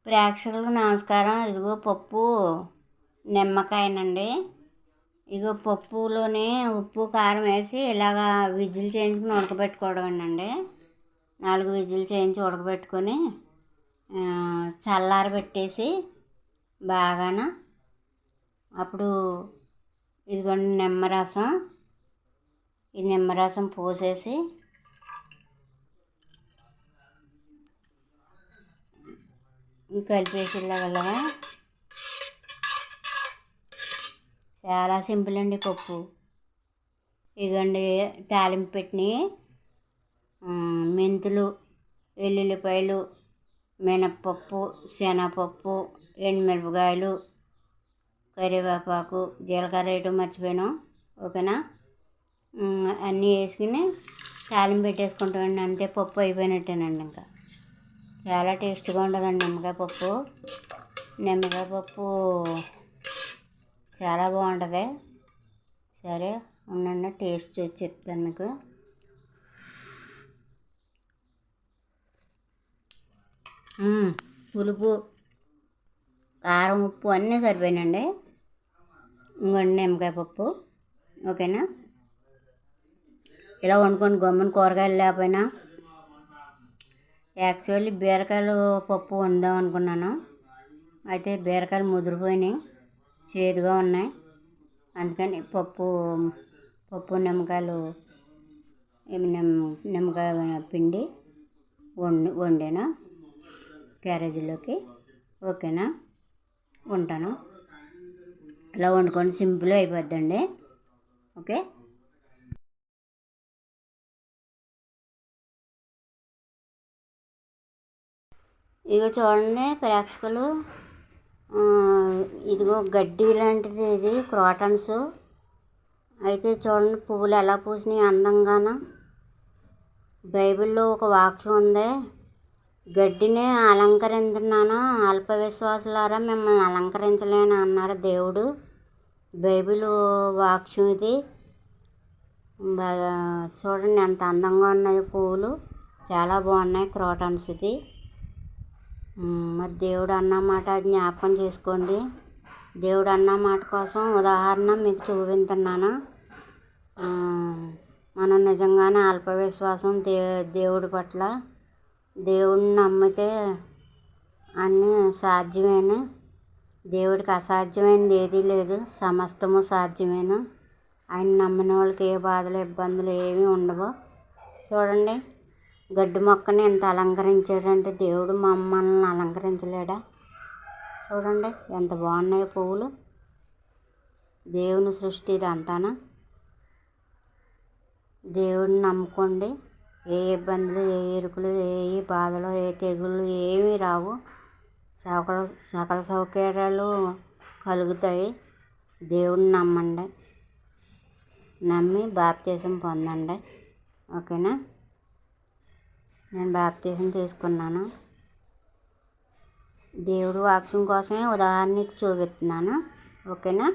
ప్రేక్షకులకు నమస్కారం. ఇదిగో పప్పు నిమ్మకాయనండి. ఇదిగో పప్పులోనే ఉప్పు కారం వేసి ఇలాగా విజిల్ చేయించుకుని ఉడకబెట్టుకోవడమేనండి. 4 విజిల్ చేయించి ఉడకబెట్టుకొని చల్లారబెట్టేసి బాగాన అప్పుడు ఇదిగోండి నిమ్మరసం, ఈ నిమ్మరసం పోసేసి కలిపేసి ఇలాగ చాలా సింపుల్ అండి పప్పు. ఇదిగోండి తాలింపు పెట్టినవి మెంతులు, ఎల్లుల్లిపాయలు, మినప్పప్పు, శనగపప్పు, ఎండుమిరపకాయలు, కరివేపాకు, జీలకర్ర వేయటం మర్చిపోయాను. ఓకేనా, అన్నీ వేసుకుని తాలింపు పెట్టేసుకుంటామండి. అంతే, పప్పు అయిపోయినట్టేనండి. ఇంకా చాలా టేస్ట్గా ఉంటుందండి నిమ్మకాయ పప్పు. నిమ్మకాయ పప్పు చాలా బాగుంటుంది. సరే ఉండండి, టేస్ట్ చూసి చెప్తాను మీకు. పులుపు, కారం, ఉప్పు అన్నీ సరిపోయినండి. ఇంకోండి నిమ్మకాయ పప్పు. ఓకేనా, ఇలా వండుకొని గమ్మున కూరగాయలు లేకపోయినా యాక్చువల్లీ బీరకాయలు పప్పు వండుదాం అనుకున్నాను. అయితే బీరకాయలు ముదిరిపోయినాయి, చేదుగా ఉన్నాయి. అందుకని పప్పు నిమ్మకాయలు నిమ్మకాయ పిండి వండాను క్యారేజీలోకి. ఓకేనా, ఉంటాను. ఇలా వండుకొని సింపుల్ అయిపోద్దండి. ఓకే. ఇదిగో చూడండి ప్రేక్షకులు, ఇదిగో గడ్డి లాంటిది, ఇది క్రోటన్స్. అయితే చూడండి పువ్వులు ఎలా పూసినాయి అందంగాన. బైబిల్లో ఒక వాక్యం ఉంది, గడ్డిని అలంకరించున్నాను, అల్ప విశ్వాసులారా మిమ్మల్ని అలంకరించలేను అన్నాడు దేవుడు. బైబిల్ వాక్యం ఇది. బాగా చూడండి ఎంత అందంగా ఉన్నాయి పువ్వులు, చాలా బాగున్నాయి క్రోటన్స్. ఇది మరి దేవుడు అన్నమాట జ్ఞాపకం చేసుకోండి. దేవుడు అన్నమాట కోసం ఉదాహరణ మీకు చూపించున్నాను. మనం నిజంగానే అల్పవిశ్వాసం దేవుడి పట్ల, దేవుడిని నమ్మితే అన్నీ సాధ్యమేను. దేవుడికి అసాధ్యమైనది ఏదీ లేదు, సమస్తము సాధ్యమేను. ఆయన నమ్మిన వాళ్ళకి ఏ బాధలు ఇబ్బందులు ఏమీ ఉండవు. చూడండి, గడ్డి మొక్కని ఎంత అలంకరించాడంటే దేవుడు మమ్మల్ని అలంకరించలేడా? చూడండి ఎంత బాగున్నాయి పువ్వులు. దేవుని సృష్టి ఇదంతానా. దేవుడిని నమ్ముకోండి, ఏ ఇబ్బందులు, ఏ ఇరుకులు, ఏ బాధలు, ఏ తెగుళ్ళు ఏమీ రావు. సకల సౌకర్యాలు కలుగుతాయి. దేవుడిని నమ్మండి, నమ్మి బాప్తీసం పొందండి. ఓకేనా, నేను బాప్తీసం తీసుకున్నాను. దేవుడు వాక్యం కోసమే ఉదాహరణ చూపిస్తున్నాను. ఓకేనా.